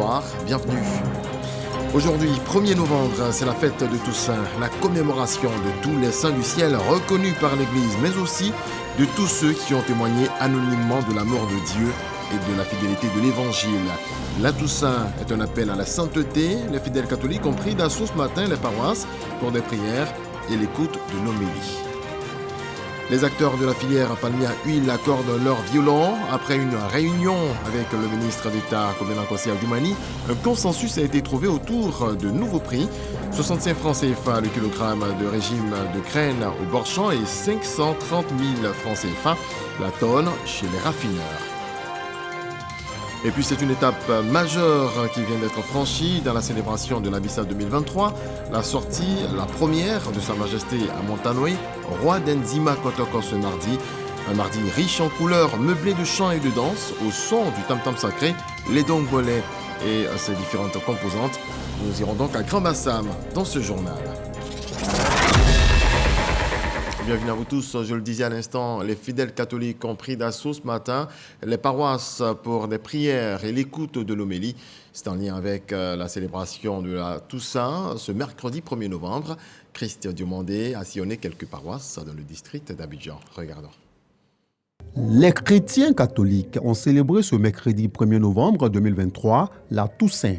bonsoir, bienvenue. Aujourd'hui, 1er novembre, c'est la fête de Toussaint, la commémoration de tous les saints du ciel reconnus par l'Église, mais aussi de tous ceux qui ont témoigné anonymement de l'amour de Dieu et de la fidélité de l'Évangile. La Toussaint est un appel à la sainteté. Les fidèles catholiques ont pris d'assaut ce matin les paroisses pour des prières et l'écoute de l'homélie. Les acteurs de la filière palmier à huile accordent leur violon. Après une réunion avec le ministre d'État Kobena Kossi Adjoumani, un consensus a été trouvé autour de nouveaux prix. 65 francs CFA le kilogramme de régime de graines au bord-champ et 530 000 francs CFA la tonne chez les raffineurs. Et puis c'est une étape majeure qui vient d'être franchie dans la célébration de l'Abissa 2023. La sortie, la première de Sa Majesté à Montanoï, roi d'Enzima Kotoko ce mardi. Un mardi riche en couleurs, meublé de chants et de danse, au son du tam-tam sacré, les dongolais et ses différentes composantes. Nous irons donc à Grand Bassam dans ce journal. Bienvenue à vous tous. Je le disais à l'instant, les fidèles catholiques ont pris d'assaut ce matin les paroisses pour des prières et l'écoute de l'homélie. C'est en lien avec la célébration de la Toussaint ce mercredi 1er novembre. Christ Diomandé a sillonné quelques paroisses dans le district d'Abidjan. Regardons. Les chrétiens catholiques ont célébré ce mercredi 1er novembre 2023 la Toussaint.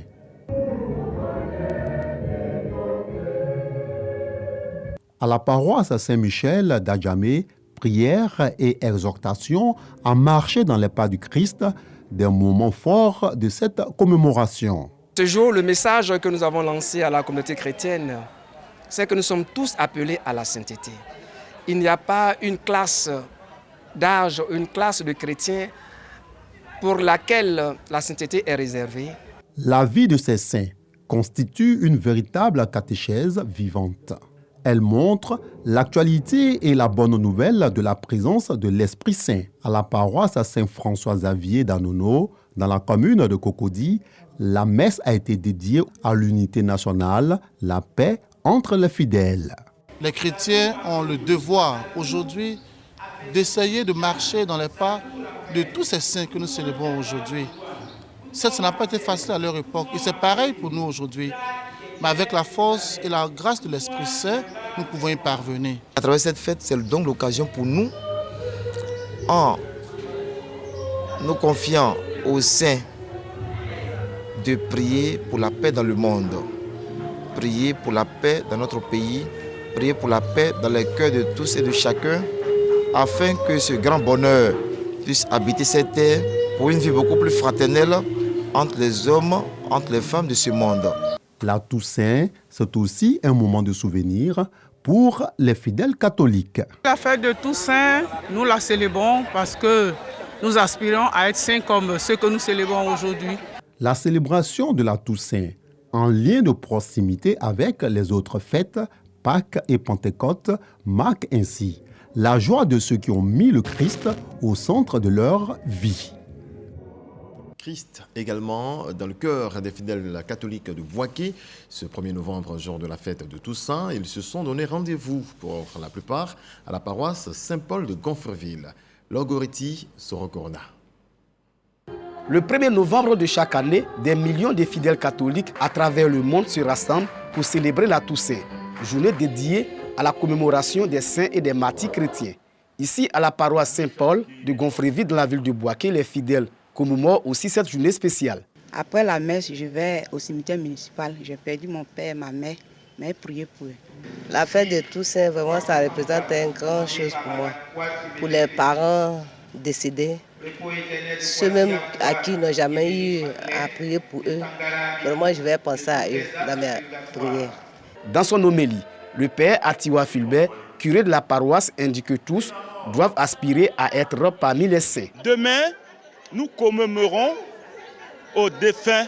À la paroisse Saint-Michel d'Adjamé, prières et exhortations ont marché dans les pas du Christ, des moments forts de cette commémoration. Ce jour, le message que nous avons lancé à la communauté chrétienne, c'est que nous sommes tous appelés à la sainteté. Il n'y a pas une classe d'âge, une classe de chrétiens pour laquelle la sainteté est réservée. La vie de ces saints constitue une véritable catéchèse vivante. Elle montre l'actualité et la bonne nouvelle de la présence de l'Esprit Saint. À la paroisse Saint-François-Xavier d'Anono, dans la commune de Cocody, la messe a été dédiée à l'unité nationale, la paix entre les fidèles. Les chrétiens ont le devoir aujourd'hui d'essayer de marcher dans les pas de tous ces saints que nous célébrons aujourd'hui. Certes, ça n'a pas été facile à leur époque et c'est pareil pour nous aujourd'hui. Mais avec la force et la grâce de l'Esprit Saint, nous pouvons y parvenir. À travers cette fête, c'est donc l'occasion pour nous, en nous confiant aux saints, de prier pour la paix dans le monde, prier pour la paix dans notre pays, prier pour la paix dans les cœurs de tous et de chacun, afin que ce grand bonheur puisse habiter cette terre pour une vie beaucoup plus fraternelle entre les hommes, entre les femmes de ce monde. La Toussaint, c'est aussi un moment de souvenir pour les fidèles catholiques. La fête de Toussaint, nous la célébrons parce que nous aspirons à être saints comme ceux que nous célébrons aujourd'hui. La célébration de la Toussaint, en lien de proximité avec les autres fêtes, Pâques et Pentecôte, marque ainsi la joie de ceux qui ont mis le Christ au centre de leur vie. Christ également dans le cœur des fidèles catholiques de Bouaké. Ce 1er novembre, jour de la fête de Toussaint, ils se sont donné rendez-vous pour la plupart à la paroisse Saint-Paul de Gonfreville. Logoriti Sorokorna. Le 1er novembre de chaque année, des millions de fidèles catholiques à travers le monde se rassemblent pour célébrer la Toussaint, journée dédiée à la commémoration des saints et des martyrs chrétiens. Ici, à la paroisse Saint-Paul de Gonfreville, dans la ville de Bouaké, les fidèles commémorent aussi cette journée spéciale. Après la messe, je vais au cimetière municipal. J'ai perdu mon père et ma mère, mais priez pour eux. La fête de Toussaint, vraiment, ça représente une grande chose pour moi. Pour les parents décédés, ceux même à qui n'ont jamais eu à prier pour eux, vraiment, je vais penser à eux dans mes prières. Dans son homélie, le père Atiwa Fulbert, curé de la paroisse, indique que tous doivent aspirer à être parmi les saints. Demain, nous commémorons aux défunts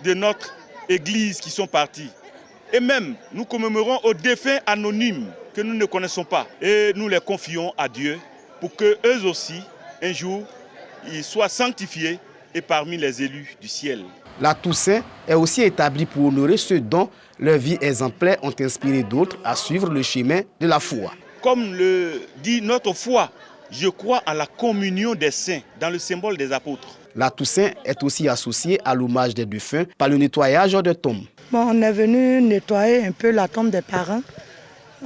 de notre Église qui sont partis. Et même, nous commémorons aux défunts anonymes que nous ne connaissons pas. Et nous les confions à Dieu pour qu'eux aussi, un jour, ils soient sanctifiés et parmi les élus du ciel. La Toussaint est aussi établie pour honorer ceux dont leur vie exemplaire ont inspiré d'autres à suivre le chemin de la foi. Comme le dit notre foi, je crois en la communion des saints, dans le symbole des apôtres. La Toussaint est aussi associée à l'hommage des défunts par le nettoyage de tombes. Bon, on est venu nettoyer un peu la tombe des parents,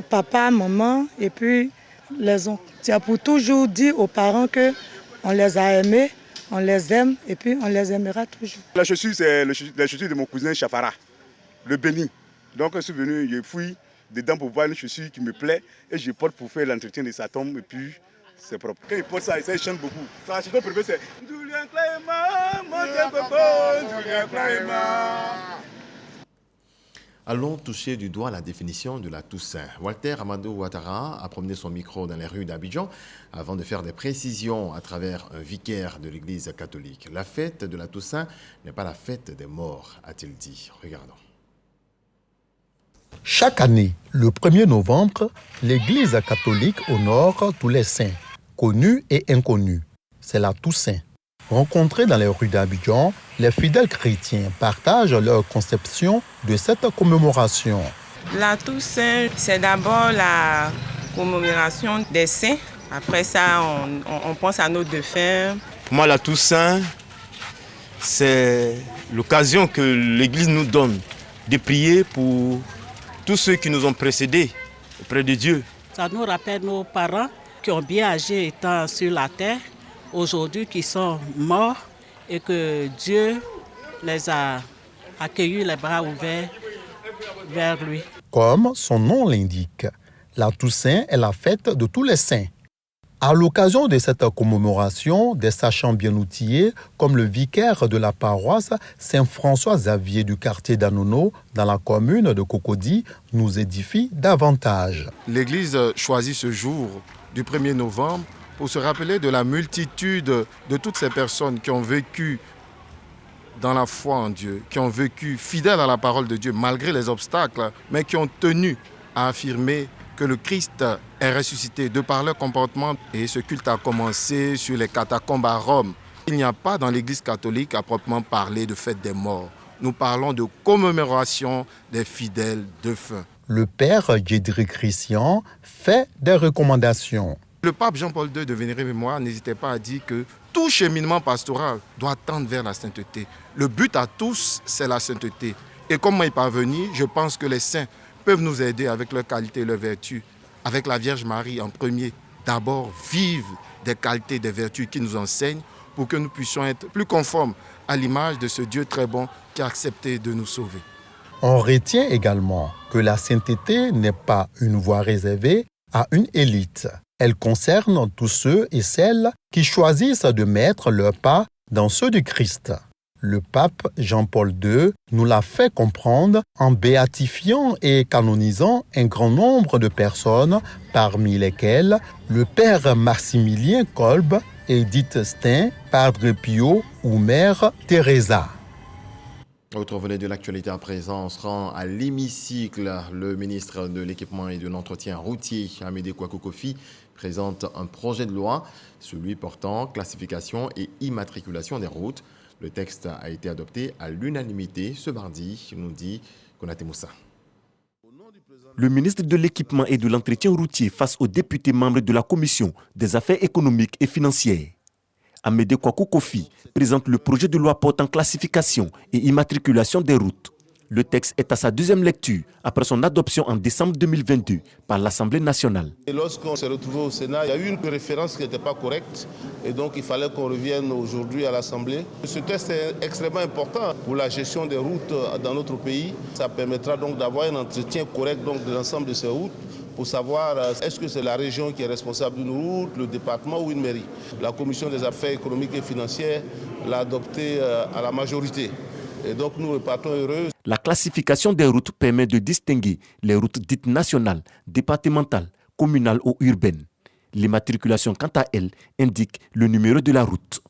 papa, maman et puis les oncles. C'est pour toujours dire aux parents qu'on les a aimés, on les aime et puis on les aimera toujours. La chaussure, c'est la chaussure de mon cousin Chafara, le béni. Donc je suis venu, je fouille dedans pour voir une chaussure qui me plaît et je porte pour faire l'entretien de sa tombe et puis c'est propre. Quand il porte ça, il chante beaucoup. Sa chanson préférée c'est Julien Clément, mon Dieu, Julien Clément. Allons toucher du doigt la définition de la Toussaint. Walter Amadou Ouattara a promené son micro dans les rues d'Abidjan avant de faire des précisions à travers un vicaire de l'Église catholique. La fête de la Toussaint n'est pas la fête des morts, a-t-il dit. Regardons. Chaque année, le 1er novembre, l'Église catholique honore tous les saints, connus et inconnus. C'est la Toussaint. Rencontrés dans les rues d'Abidjan, les fidèles chrétiens partagent leur conception de cette commémoration. La Toussaint, c'est d'abord la commémoration des saints. Après ça, on pense à nos défunts. Pour moi, la Toussaint, c'est l'occasion que l'Église nous donne de prier pour tous ceux qui nous ont précédés auprès de Dieu. Ça nous rappelle nos parents qui ont bien agi étant sur la terre, aujourd'hui qui sont morts et que Dieu les a accueillis les bras ouverts vers lui. Comme son nom l'indique, la Toussaint est la fête de tous les saints. À l'occasion de cette commémoration, des sachants bien outillés, comme le vicaire de la paroisse Saint-François-Xavier du quartier d'Anono, dans la commune de Cocody, nous édifient davantage. L'Église choisit ce jour du 1er novembre pour se rappeler de la multitude de toutes ces personnes qui ont vécu dans la foi en Dieu, qui ont vécu fidèles à la parole de Dieu malgré les obstacles, mais qui ont tenu à affirmer que le Christ est ressuscité de par leur comportement. Et ce culte a commencé sur les catacombes à Rome. Il n'y a pas dans l'Église catholique à proprement parler de fête des morts. Nous parlons de commémoration des fidèles défunts. Le père Gédric Christian fait des recommandations. Le pape Jean-Paul II de Vénérée Mémoire n'hésitait pas à dire que tout cheminement pastoral doit tendre vers la sainteté. Le but à tous, c'est la sainteté. Et comment y parvenir? Je pense que les saints peuvent nous aider avec leur qualité et leur vertu. Avec la Vierge Marie en premier, d'abord vivre des qualités, des vertus qui nous enseignent pour que nous puissions être plus conformes à l'image de ce Dieu très bon qui a accepté de nous sauver. On retient également que la sainteté n'est pas une voie réservée à une élite. Elle concerne tous ceux et celles qui choisissent de mettre leur pas dans ceux du Christ. Le pape Jean-Paul II nous l'a fait comprendre en béatifiant et canonisant un grand nombre de personnes, parmi lesquelles le père Maximilien Kolb, Edith Stein, Padre Pio ou mère Teresa. Autre volet de l'actualité à présent, on se rend à l'hémicycle. Le ministre de l'Équipement et de l'Entretien routier, Amédée Kouakou Kofi, présente un projet de loi, celui portant classification et immatriculation des routes. Le texte a été adopté à l'unanimité ce mardi, nous dit Konaté Moussa. Le ministre de l'Équipement et de l'Entretien routier face aux députés membres de la Commission des affaires économiques et financières. Amédée Kouakou Kofi présente le projet de loi portant classification et immatriculation des routes. Le texte est à sa deuxième lecture après son adoption en décembre 2022 par l'Assemblée nationale. Et lorsqu'on s'est retrouvé au Sénat, il y a eu une référence qui n'était pas correcte et donc il fallait qu'on revienne aujourd'hui à l'Assemblée. Ce texte est extrêmement important pour la gestion des routes dans notre pays. Ça permettra donc d'avoir un entretien correct donc, de l'ensemble de ces routes pour savoir est-ce que c'est la région qui est responsable d'une route, le département ou une mairie. La Commission des affaires économiques et financières l'a adopté à la majorité. Et donc nous repartons heureux. La classification des routes permet de distinguer les routes dites nationales, départementales, communales ou urbaines. L'immatriculation, quant à elle, indique le numéro de la route.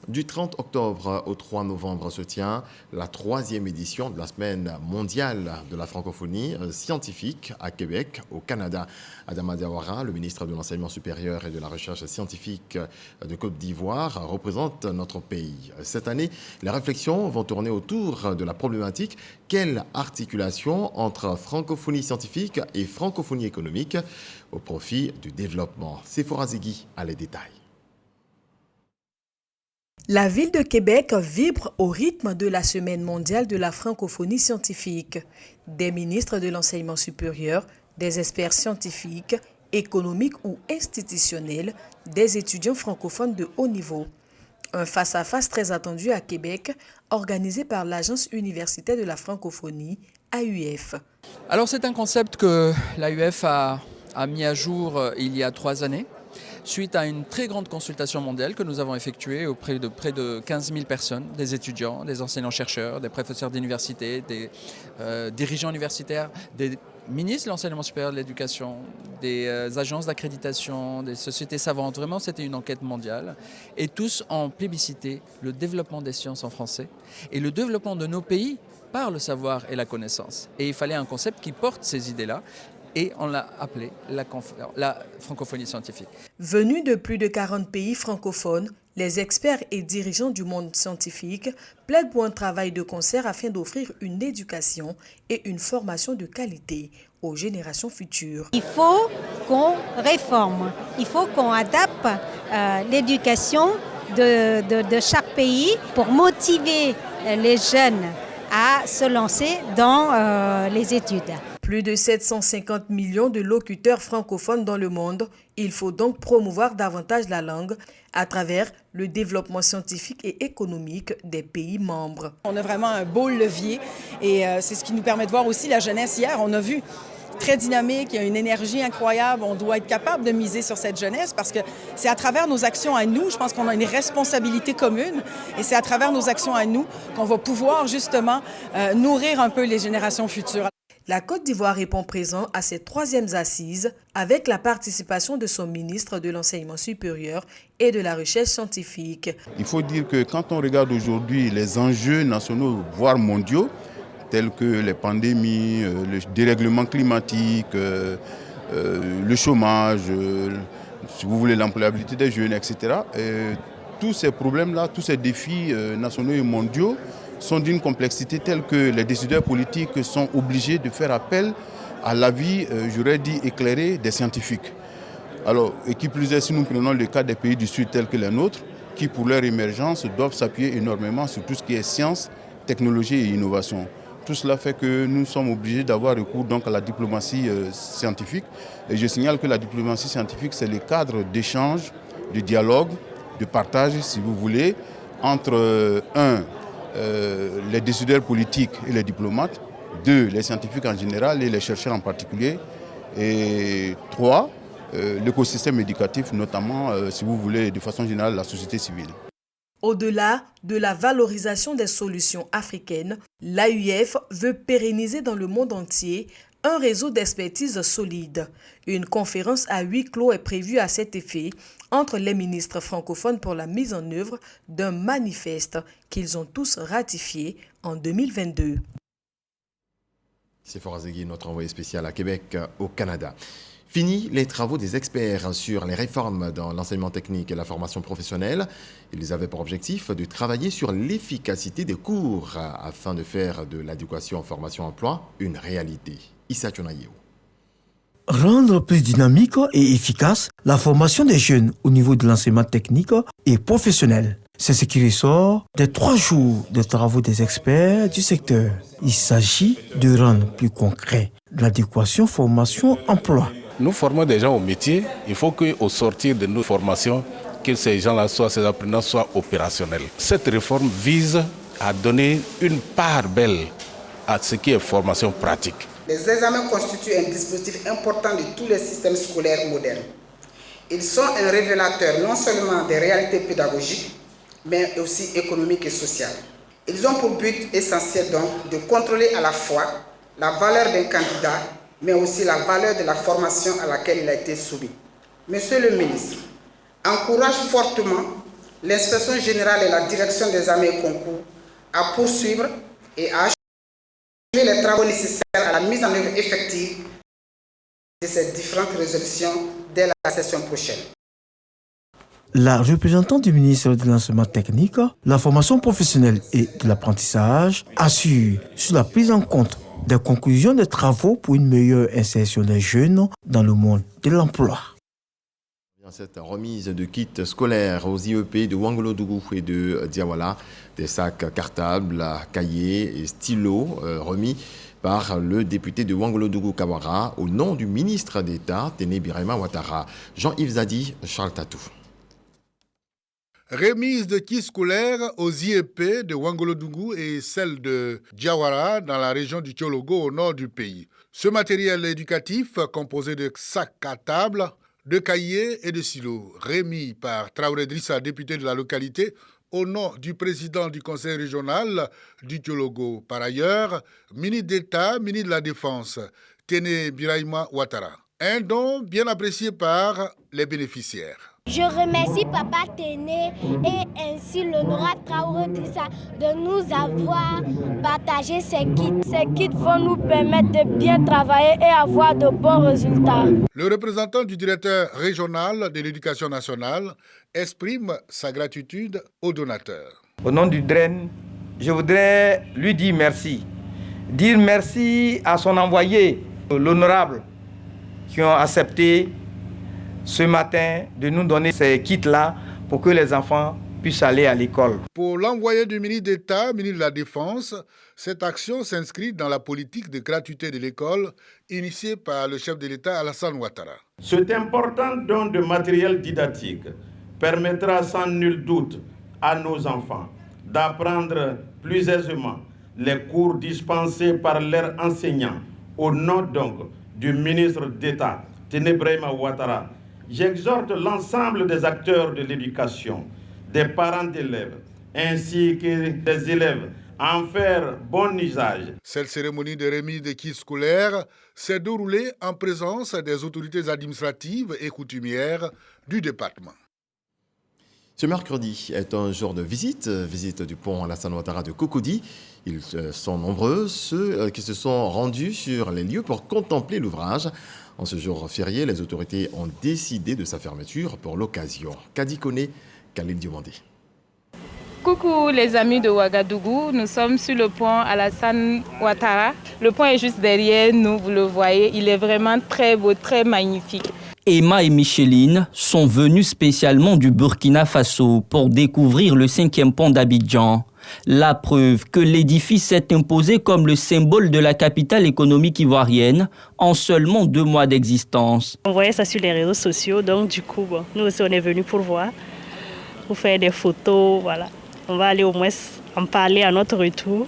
Du 30 octobre au 3 novembre se tient la 3e édition de la Semaine mondiale de la francophonie scientifique à Québec, au Canada. Adama Diawara, le ministre de l'Enseignement supérieur et de la Recherche scientifique de Côte d'Ivoire, représente notre pays. Cette année, les réflexions vont tourner autour de la problématique « Quelle articulation entre francophonie scientifique et francophonie économique au profit du développement ?» Sephora Zigui a les détails. La ville de Québec vibre au rythme de la Semaine mondiale de la francophonie scientifique. Des ministres de l'enseignement supérieur, des experts scientifiques, économiques ou institutionnels, des étudiants francophones de haut niveau. Un face-à-face très attendu à Québec, organisé par l'Agence universitaire de la francophonie, AUF. Alors c'est un concept que l'AUF a mis à jour il y a 3 années. Suite à une très grande consultation mondiale que nous avons effectuée auprès de près de 15 000 personnes, des étudiants, des enseignants-chercheurs, des professeurs d'université, des dirigeants universitaires, des ministres de l'enseignement supérieur de l'éducation, des agences d'accréditation, des sociétés savantes. Vraiment, c'était une enquête mondiale. Et tous ont plébiscité le développement des sciences en français et le développement de nos pays par le savoir et la connaissance. Et il fallait un concept qui porte ces idées-là. Et on l'a appelé la francophonie scientifique. Venus de plus de 40 pays francophones, les experts et dirigeants du monde scientifique plaident pour un travail de concert afin d'offrir une éducation et une formation de qualité aux générations futures. Il faut qu'on réforme, il faut qu'on adapte l'éducation de chaque pays pour motiver les jeunes à se lancer dans les études. Plus de 750 millions de locuteurs francophones dans le monde. Il faut donc promouvoir davantage la langue à travers le développement scientifique et économique des pays membres. On a vraiment un beau levier et c'est ce qui nous permet de voir aussi la jeunesse hier. On a vu très dynamique, il y a une énergie incroyable. On doit être capable de miser sur cette jeunesse parce que c'est à travers nos actions à nous, je pense qu'on a une responsabilité commune et c'est à travers nos actions à nous qu'on va pouvoir justement nourrir un peu les générations futures. La Côte d'Ivoire répond présent à ses 3e assises avec la participation de son ministre de l'Enseignement supérieur et de la Recherche scientifique. Il faut dire que quand on regarde aujourd'hui les enjeux nationaux, voire mondiaux, tels que les pandémies, le dérèglement climatique, le chômage, si vous voulez l'employabilité des jeunes, etc. Tous ces problèmes-là, tous ces défis nationaux et mondiaux sont d'une complexité telle que les décideurs politiques sont obligés de faire appel à l'avis, j'aurais dit, éclairé des scientifiques. Alors, et qui plus est, si nous prenons le cas des pays du Sud tels que les nôtres, qui pour leur émergence doivent s'appuyer énormément sur tout ce qui est science, technologie et innovation. Tout cela fait que nous sommes obligés d'avoir recours donc à la diplomatie scientifique. Et je signale que la diplomatie scientifique, c'est le cadre d'échange, de dialogue, de partage, si vous voulez, entre les décideurs politiques et les diplomates, 2, les scientifiques en général et les chercheurs en particulier, et 3, l'écosystème éducatif, notamment, si vous voulez, de façon générale, la société civile. Au-delà de la valorisation des solutions africaines, l'AUF veut pérenniser dans le monde entier un réseau d'expertise solide. Une conférence à huis clos est prévue à cet effet entre les ministres francophones pour la mise en œuvre d'un manifeste qu'ils ont tous ratifié en 2022. C'est Forazegui, notre envoyé spécial à Québec, au Canada. Fini les travaux des experts sur les réformes dans l'enseignement technique et la formation professionnelle. Ils avaient pour objectif de travailler sur l'efficacité des cours afin de faire de l'éducation formation-emploi une réalité. Issa Tchonaïo. Rendre plus dynamique et efficace la formation des jeunes au niveau de l'enseignement technique et professionnel. C'est ce qui ressort des 3 jours de travaux des experts du secteur. Il s'agit de rendre plus concret l'adéquation formation-emploi. Nous formons des gens au métier. Il faut qu'au sortir de nos formations, que ces gens-là soient, ces apprenants soient opérationnels. Cette réforme vise à donner une part belle à ce qui est formation pratique. Les examens constituent un dispositif important de tous les systèmes scolaires modernes. Ils sont un révélateur non seulement des réalités pédagogiques, mais aussi économiques et sociales. Ils ont pour but essentiel donc de contrôler à la fois la valeur d'un candidat, mais aussi la valeur de la formation à laquelle il a été soumis. Monsieur le ministre, encourage fortement l'inspection générale et la direction des examens et concours à poursuivre et à achever les travaux nécessaires à la mise en œuvre effective de ces différentes résolutions dès la session prochaine. La représentante du ministre de l'Enseignement technique, la formation professionnelle et de l'apprentissage assure sur la prise en compte des conclusions des travaux pour une meilleure insertion des jeunes dans le monde de l'emploi. Cette remise de kits scolaires aux IEP de Ouangolodougou et de Diawala, des sacs cartables, cahiers et stylos remis par le député de Ouangolodougou Kawara au nom du ministre d'État Téné Birahima Ouattara. Jean-Yves Zadi, Charles Tatou. Remise de kits scolaires aux IEP de Ouangolodougou et celle de Diawara dans la région du Tiologo au nord du pays. Ce matériel éducatif, composé de sacs à table, de cahiers et de silos, remis par Traoré Drissa, député de la localité, au nom du président du conseil régional du Tiologo. Par ailleurs, ministre d'État, ministre de la Défense, Téné Birahima Ouattara. Un don bien apprécié par les bénéficiaires. Je remercie Papa Téné et ainsi l'honorable Traoré Drissa de nous avoir partagé ces kits. Ces kits vont nous permettre de bien travailler et avoir de bons résultats. Le représentant du directeur régional de l'éducation nationale exprime sa gratitude aux donateurs. Au nom du DREN, je voudrais lui dire merci. Dire merci à son envoyé, l'honorable, qui ont accepté ce matin de nous donner ces kits-là pour que les enfants puissent aller à l'école. Pour l'envoyé du ministre d'État, ministre de la Défense, cette action s'inscrit dans la politique de gratuité de l'école initiée par le chef de l'État Alassane Ouattara. Cet important don de matériel didactique permettra sans nul doute à nos enfants d'apprendre plus aisément les cours dispensés par leurs enseignants. Au nom donc du ministre d'État Téné Birahima Ouattara, j'exhorte l'ensemble des acteurs de l'éducation, des parents d'élèves, ainsi que des élèves à en faire bon usage. Cette cérémonie de remise de kits scolaires s'est déroulée en présence des autorités administratives et coutumières du département. Ce mercredi est un jour de visite du pont Alassane Ouattara de Cocody. Ils sont nombreux, ceux qui se sont rendus sur les lieux pour contempler l'ouvrage. En ce jour férié, les autorités ont décidé de sa fermeture pour l'occasion. Kadi Koné, Khalil Diomandé. Coucou les amis de Ouagadougou, nous sommes sur le pont Alassane Ouattara. Le pont est juste derrière nous, vous le voyez, il est vraiment très beau, très magnifique. Emma et Micheline sont venus spécialement du Burkina Faso pour découvrir le 5e pont d'Abidjan. La preuve que l'édifice s'est imposé comme le symbole de la capitale économique ivoirienne en seulement 2 mois d'existence. On voyait ça sur les réseaux sociaux, donc du coup, nous aussi on est venus pour voir, pour faire des photos, voilà. On va aller au moins en parler à notre retour.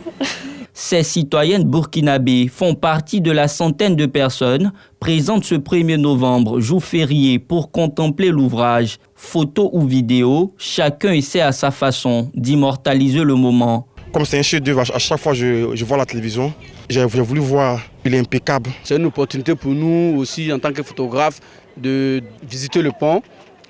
Ces citoyennes burkinabées font partie de la centaine de personnes présentes ce 1er novembre, jour férié, pour contempler l'ouvrage. Photos ou vidéos, chacun essaie à sa façon d'immortaliser le moment. Comme c'est un chef-d'œuvre, à chaque fois je vois la télévision, j'ai voulu voir, il est impeccable. C'est une opportunité pour nous aussi en tant que photographes de visiter le pont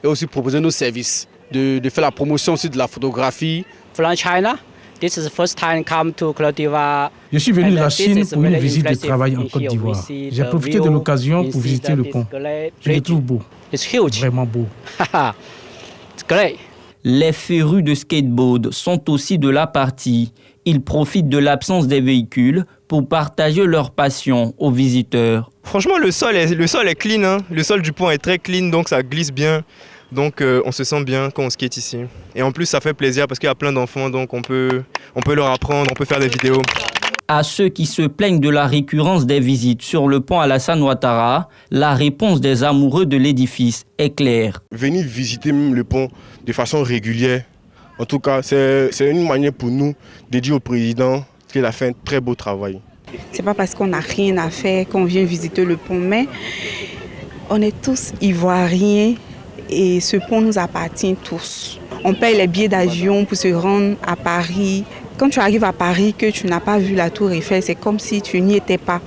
et aussi proposer nos services, de faire la promotion aussi de la photographie. From China. This is the first time come to Côte d'Ivoire. Je suis venu de la Chine pour une visite de travail en Côte d'Ivoire. J'ai profité de l'occasion pour visiter le pont. Je le trouve beau. Vraiment beau. Les férus de skateboard sont aussi de la partie. Ils profitent de l'absence des véhicules pour partager leur passion aux visiteurs. Franchement, le sol est clean. Hein. Le sol du pont est très clean, donc ça glisse bien. Donc on se sent bien quand on skate ici. Et en plus ça fait plaisir parce qu'il y a plein d'enfants, donc on peut leur apprendre, on peut faire des vidéos. À ceux qui se plaignent de la récurrence des visites sur le pont Alassane Ouattara, la réponse des amoureux de l'édifice est claire. Venir visiter le pont de façon régulière, en tout cas c'est une manière pour nous de dire au président qu'il a fait un très beau travail. C'est pas parce qu'on n'a rien à faire qu'on vient visiter le pont, mais on est tous ivoiriens. Et ce pont nous appartient tous. On paye les billets d'avion pour se rendre à Paris. Quand tu arrives à Paris, que tu n'as pas vu la Tour Eiffel, c'est comme si tu n'y étais pas.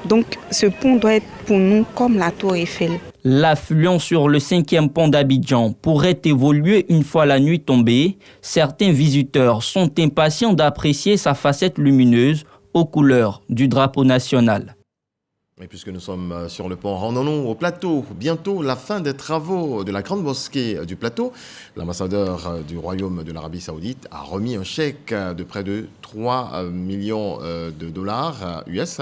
Donc ce pont doit être pour nous comme la Tour Eiffel. L'affluence sur le 5e pont d'Abidjan pourrait évoluer une fois la nuit tombée. Certains visiteurs sont impatients d'apprécier sa facette lumineuse aux couleurs du drapeau national. Et puisque nous sommes sur le pont, rendons-nous au plateau. Bientôt la fin des travaux de la grande mosquée du plateau. L'ambassadeur du Royaume de l'Arabie Saoudite a remis un chèque de près de 3 millions de dollars US,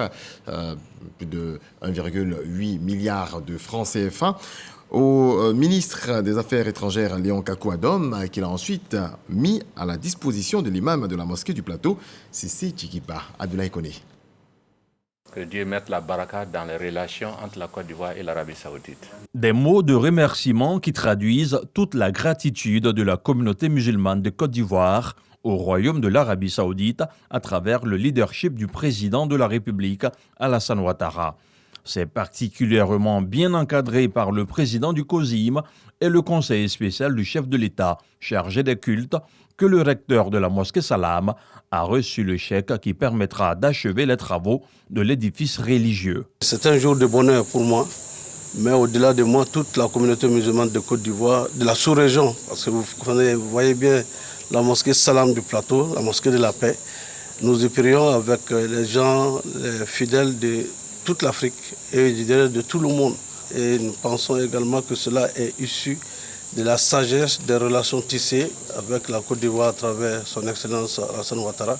plus de 1,8 milliard de francs CFA, au ministre des Affaires étrangères Léon Kakou Adom, qu'il a ensuite mis à la disposition de l'imam de la mosquée du plateau, Sissé Tchikipa. Abdoulaye Koné. Que Dieu mette la baraka dans les relations entre la Côte d'Ivoire et l'Arabie Saoudite. Des mots de remerciement qui traduisent toute la gratitude de la communauté musulmane de Côte d'Ivoire au Royaume de l'Arabie Saoudite à travers le leadership du président de la République, Alassane Ouattara. C'est particulièrement bien encadré par le président du COSIM et le conseiller spécial du chef de l'État chargé des cultes que le recteur de la mosquée Salam a reçu le chèque qui permettra d'achever les travaux de l'édifice religieux. C'est un jour de bonheur pour moi, mais au-delà de moi, toute la communauté musulmane de Côte d'Ivoire, de la sous-région, parce que vous voyez bien la mosquée Salam du plateau, la mosquée de la paix. Nous y prions avec les gens, les fidèles de toute l'Afrique et je dirais de tout le monde. Et nous pensons également que cela est issu de la sagesse des relations tissées avec la Côte d'Ivoire à travers son Excellence Alassane Ouattara.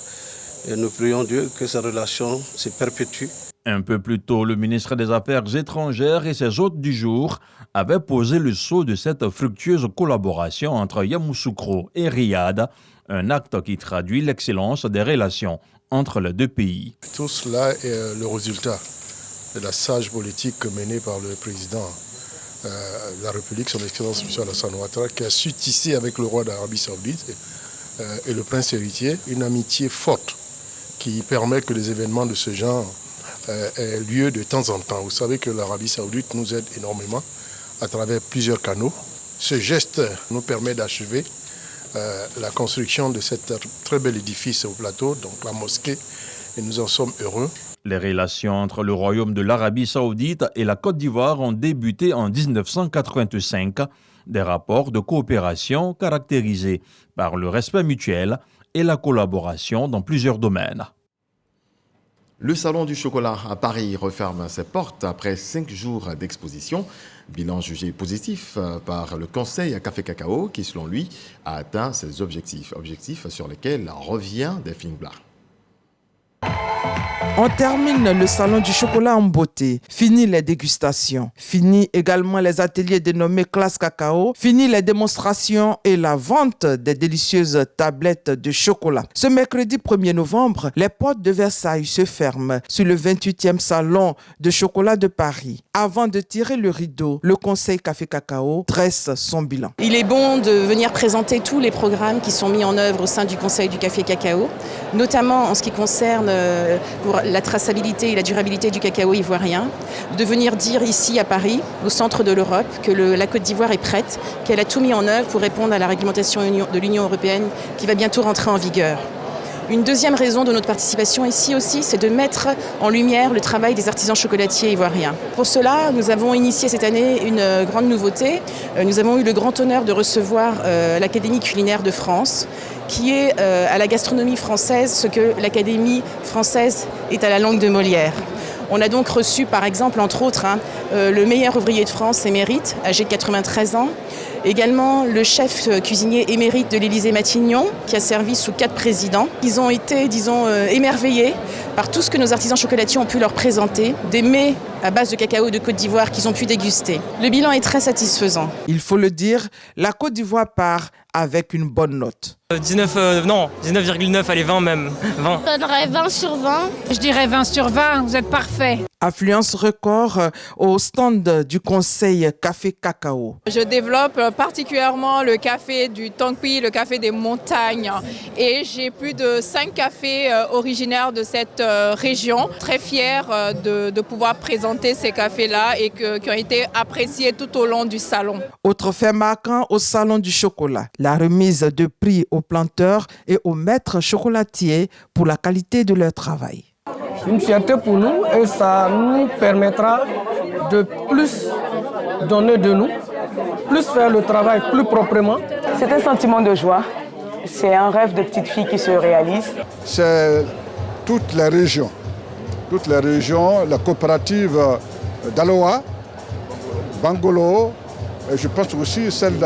Et nous prions Dieu que ces relations se perpétuent. Un peu plus tôt, le ministre des Affaires étrangères et ses hôtes du jour avaient posé le sceau de cette fructueuse collaboration entre Yamoussoukro et Riyad, un acte qui traduit l'excellence des relations entre les deux pays. Tout cela est le résultat de la sage politique menée par le président de la République, son Excellence M. Alassane Ouattara, qui a su tisser avec le roi d'Arabie Saoudite et le prince héritier une amitié forte qui permet que les événements de ce genre aient lieu de temps en temps. Vous savez que l'Arabie Saoudite nous aide énormément à travers plusieurs canaux. Ce geste nous permet d'achever la construction de cet très bel édifice au plateau, donc la mosquée, et nous en sommes heureux. Les relations entre le Royaume de l'Arabie Saoudite et la Côte d'Ivoire ont débuté en 1985, des rapports de coopération caractérisés par le respect mutuel et la collaboration dans plusieurs domaines. Le Salon du chocolat à Paris referme ses portes après 5 jours d'exposition. Bilan jugé positif par le conseil à Café Cacao qui, selon lui, a atteint ses objectifs. Objectifs sur lesquels revient Delphine Blas. On termine le salon du chocolat en beauté. Fini les dégustations. Fini également les ateliers dénommés classe cacao. Fini les démonstrations et la vente des délicieuses tablettes de chocolat. Ce mercredi 1er novembre, les portes de Versailles se ferment sur le 28e salon de chocolat de Paris. Avant de tirer le rideau, le conseil Café Cacao dresse son bilan. Il est bon de venir présenter tous les programmes qui sont mis en œuvre au sein du conseil du Café Cacao, notamment en ce qui concerne pour la traçabilité et la durabilité du cacao ivoirien, de venir dire ici à Paris, au centre de l'Europe, que la Côte d'Ivoire est prête, qu'elle a tout mis en œuvre pour répondre à la réglementation de l'Union européenne qui va bientôt rentrer en vigueur. Une deuxième raison de notre participation ici aussi, c'est de mettre en lumière le travail des artisans chocolatiers ivoiriens. Pour cela, nous avons initié cette année une grande nouveauté. Nous avons eu le grand honneur de recevoir l'Académie culinaire de France, qui est à la gastronomie française ce que l'Académie française est à la langue de Molière. On a donc reçu, par exemple, entre autres, le meilleur ouvrier de France émérite, âgé de 93 ans. Également le chef cuisinier émérite de l'Élysée-Matignon, qui a servi sous 4 présidents. Ils ont été, disons, émerveillés par tout ce que nos artisans chocolatiers ont pu leur présenter, des mets à base de cacao de Côte d'Ivoire qu'ils ont pu déguster. Le bilan est très satisfaisant. Il faut le dire, la Côte d'Ivoire part avec une bonne note. 19,9, allez 20 même. 20. Je donnerais 20 sur 20. Je dirais 20 sur 20, vous êtes parfait. Affluence record au stand du conseil Café Cacao. Je développe particulièrement le café du Tongpi, le café des montagnes. Et j'ai plus de 5 cafés originaires de cette région. Très fière de pouvoir présenter ces cafés-là et qui ont été appréciés tout au long du salon. Autre fait marquant au salon du chocolat, la remise de prix aux planteurs et aux maîtres chocolatiers pour la qualité de leur travail. Une fierté pour nous et ça nous permettra de plus donner de nous, plus faire le travail plus proprement. C'est un sentiment de joie, c'est un rêve de petite fille qui se réalise. C'est toute la région, la coopérative d'Aloa, Bangolo, et je pense aussi celle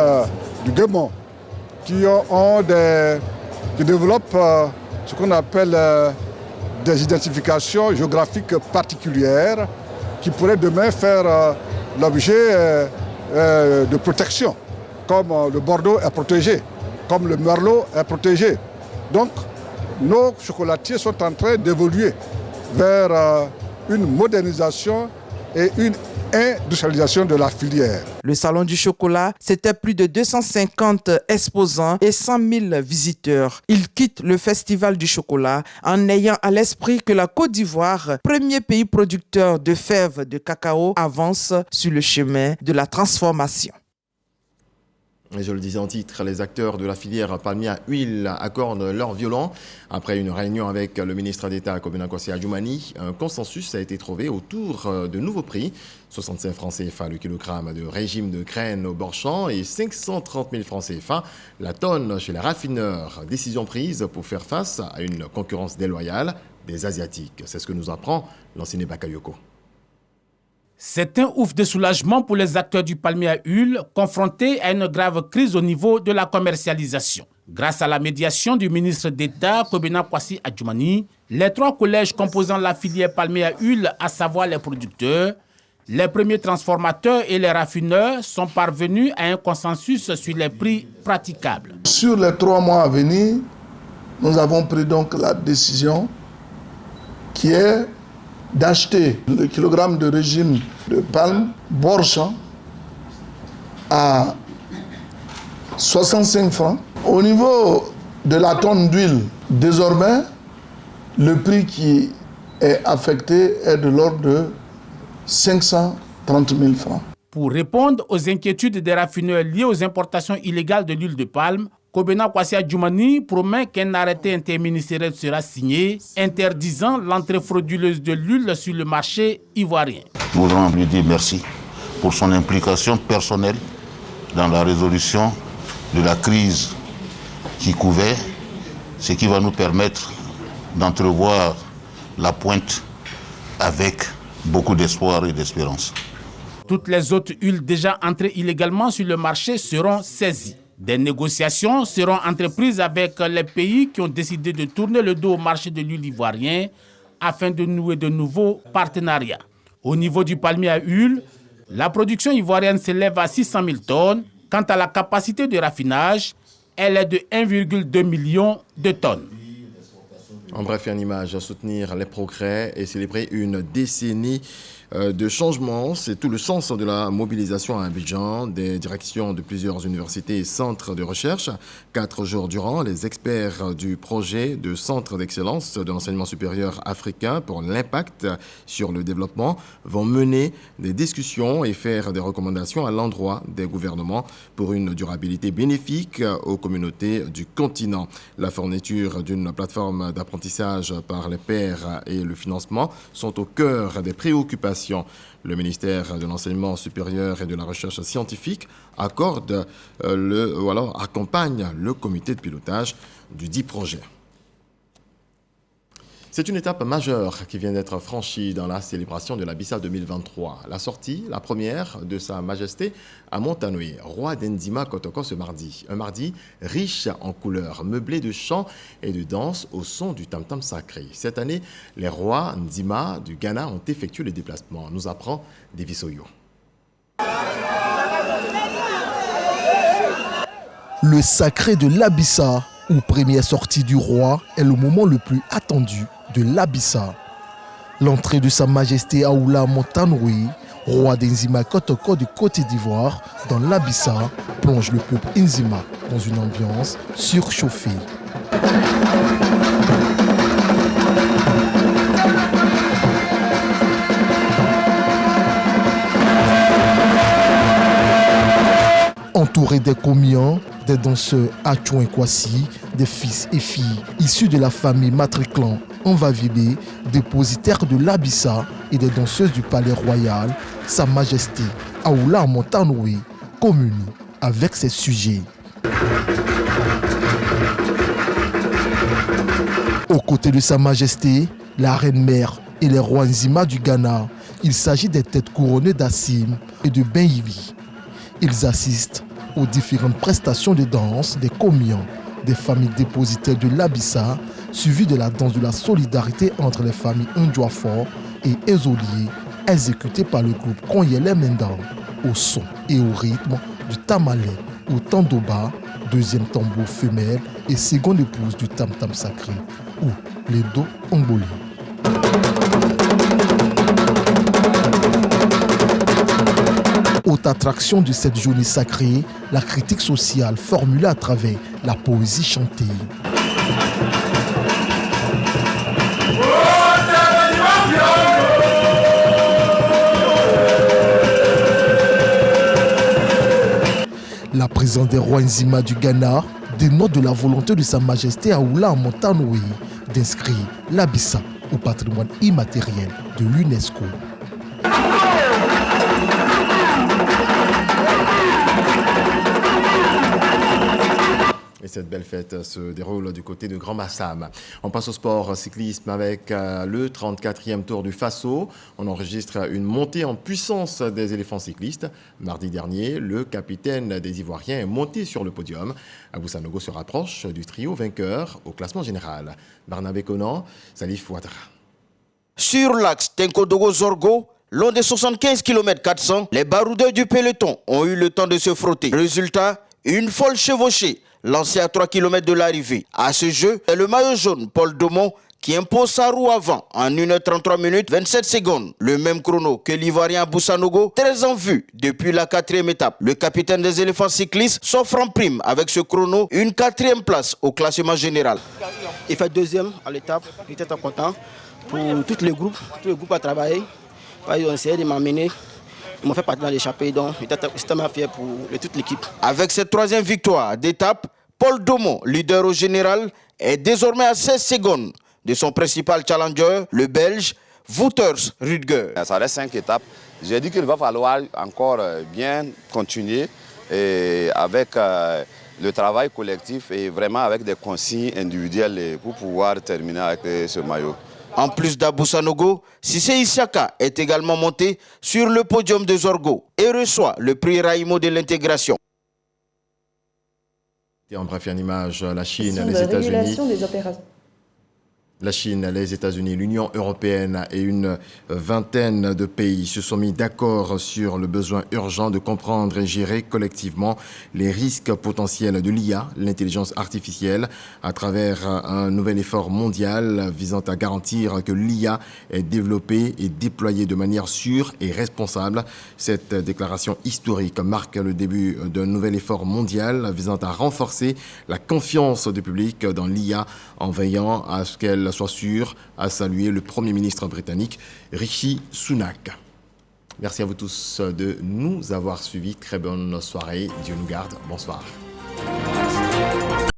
du Guémon, qui développent ce qu'on appelle des identifications géographiques particulières qui pourraient demain faire l'objet de protection, comme le Bordeaux est protégé, comme le Merlot est protégé. Donc, nos chocolatiers sont en train d'évoluer vers une modernisation et une industrialisation de la filière. Le Salon du chocolat, c'était plus de 250 exposants et 100 000 visiteurs. Ils quittent le Festival du chocolat en ayant à l'esprit que la Côte d'Ivoire, premier pays producteur de fèves de cacao, avance sur le chemin de la transformation. Et je le disais en titre, les acteurs de la filière palmier à huile accordent leur violon. Après une réunion avec le ministre d'État Kobena Kwasi Adjumani, un consensus a été trouvé autour de nouveaux prix. 65 francs CFA le kilogramme de régime de graines au bord-champ et 530 000 francs CFA la tonne chez les raffineurs. Décision prise pour faire face à une concurrence déloyale des Asiatiques. C'est ce que nous apprend l'enseignant Bakayoko. C'est un ouf de soulagement pour les acteurs du palmier à huile confrontés à une grave crise au niveau de la commercialisation. Grâce à la médiation du ministre d'État Kobena Kwasi Adjumani, les 3 collèges composant la filière palmier à huile, à savoir les producteurs, les premiers transformateurs et les raffineurs, sont parvenus à un consensus sur les prix praticables. Sur les 3 mois à venir, nous avons pris donc la décision qui est d'acheter le kilogramme de régime de palme bord-champ à 65 francs. Au niveau de la tonne d'huile, désormais, le prix qui est affecté est de l'ordre de 530 000 francs. Pour répondre aux inquiétudes des raffineurs liées aux importations illégales de l'huile de palme, Kobena Kwasi Adjumani promet qu'un arrêté interministériel sera signé interdisant l'entrée frauduleuse de l'huile sur le marché ivoirien. Nous voudrons lui dire merci pour son implication personnelle dans la résolution de la crise qui couvait, ce qui va nous permettre d'entrevoir la pointe avec beaucoup d'espoir et d'espérance. Toutes les autres huiles déjà entrées illégalement sur le marché seront saisies. Des négociations seront entreprises avec les pays qui ont décidé de tourner le dos au marché de l'huile ivoirien afin de nouer de nouveaux partenariats. Au niveau du palmier à huile, la production ivoirienne s'élève à 600 000 tonnes. Quant à la capacité de raffinage, elle est de 1,2 million de tonnes. En bref, une image à soutenir les progrès et célébrer une décennie de changement. C'est tout le sens de la mobilisation à Abidjan, des directions de plusieurs universités et centres de recherche. 4 jours durant, les experts du projet de centre d'excellence de l'enseignement supérieur africain pour l'impact sur le développement vont mener des discussions et faire des recommandations à l'endroit des gouvernements pour une durabilité bénéfique aux communautés du continent. La fourniture d'une plateforme d'apprentissage par les pairs et le financement sont au cœur des préoccupations. Le ministère de l'Enseignement supérieur et de la Recherche scientifique accompagne le comité de pilotage du dit projet. C'est une étape majeure qui vient d'être franchie dans la célébration de l'Abissa 2023. La sortie, la première de Sa Majesté à Montanoé, roi d'Nzima Kotoko ce mardi. Un mardi riche en couleurs, meublé de chants et de danses au son du tam-tam sacré. Cette année, les rois Nzima du Ghana ont effectué le déplacement. Nous apprend Davis Oyo. Le sacré de l'Abissa, ou première sortie du roi, est le moment le plus attendu de l'Abissa. L'entrée de Sa Majesté Aoula Montanoé, roi d'Nzima Kotoko de Côte d'Ivoire, dans l'Abissa, plonge le peuple Nzima dans une ambiance surchauffée. Entouré des commiants, des danseurs Achouin Kwasi, des fils et filles issus de la famille Matriclan, Envavibé, dépositaires de l'Abissa et des danseuses du palais royal, Sa Majesté Aoula Montanoé communie avec ses sujets. Aux côtés de Sa Majesté, la reine-mère et les rois Nzima du Ghana, il s'agit des têtes couronnées d'Assim et de Benyibi. Ils assistent aux différentes prestations de danse des commiants, des familles dépositaires de l'Abissa, suivies de la danse de la solidarité entre les familles Ndjoafor et Ezolier, exécutée par le groupe Konyele Mendam. au son et au rythme du tamalé ou tandoba, deuxième tambour femelle et seconde épouse du tam-tam sacré ou les dos ongbolés. Haute attraction de cette journée sacrée, la critique sociale formulée à travers la poésie chantée. La présence des rois Nzima du Ghana dénote de la volonté de Sa Majesté Aoula Montanoé d'inscrire l'Abissa au patrimoine immatériel de l'UNESCO. Et cette belle fête se déroule du côté de Grand Massam. On passe au sport cyclisme avec le 34e Tour du Faso. On enregistre une montée en puissance des éléphants cyclistes. Mardi dernier, le capitaine des Ivoiriens est monté sur le podium. Abou Sanogo se rapproche du trio vainqueur au classement général. Barnabé Conan, Salif Ouattara. Sur l'axe Tenkodogo-Zorgo, long des 75 km 400, les baroudeurs du peloton ont eu le temps de se frotter. Résultat, une folle chevauchée lancé à 3 km de l'arrivée. À ce jeu, c'est le maillot jaune Paul Domon qui impose sa roue avant en 1h33 minutes 27 secondes. Le même chrono que l'Ivoirien Abou Sanogo, très en vue depuis la 4e étape. Le capitaine des éléphants cyclistes s'offre en prime avec ce chrono une 4e place au classement général. Il fait 2e à l'étape, il était très content pour tous les groupes à travailler. Ils ont essayé de m'emmener. Ils m'ont fait partie dans l'échappée, donc j'étais tellement fier pour toute l'équipe. Avec cette 3e victoire d'étape, Paul Domon, leader au général, est désormais à 16 secondes de son principal challenger, le Belge Wouters Rüdiger. Ça reste 5 étapes. J'ai dit qu'il va falloir encore bien continuer et avec le travail collectif et vraiment avec des consignes individuelles pour pouvoir terminer avec ce maillot. En plus d'Abou Sanogo, Cissé Isiaka est également monté sur le podium de Zorgo et reçoit le prix Raimo de l'intégration. Et en bref, une image, la Chine, les États-Unis. La Chine, les États-Unis, l'Union européenne et une vingtaine de pays se sont mis d'accord sur le besoin urgent de comprendre et gérer collectivement les risques potentiels de l'IA, l'intelligence artificielle, à travers un nouvel effort mondial visant à garantir que l'IA est développée et déployée de manière sûre et responsable. Cette déclaration historique marque le début d'un nouvel effort mondial visant à renforcer la confiance du public dans l'IA en veillant à ce qu'elle soit sûre, a salué le Premier ministre britannique Rishi Sunak. Merci à vous tous de nous avoir suivis. Très bonne soirée. Dieu nous garde. Bonsoir.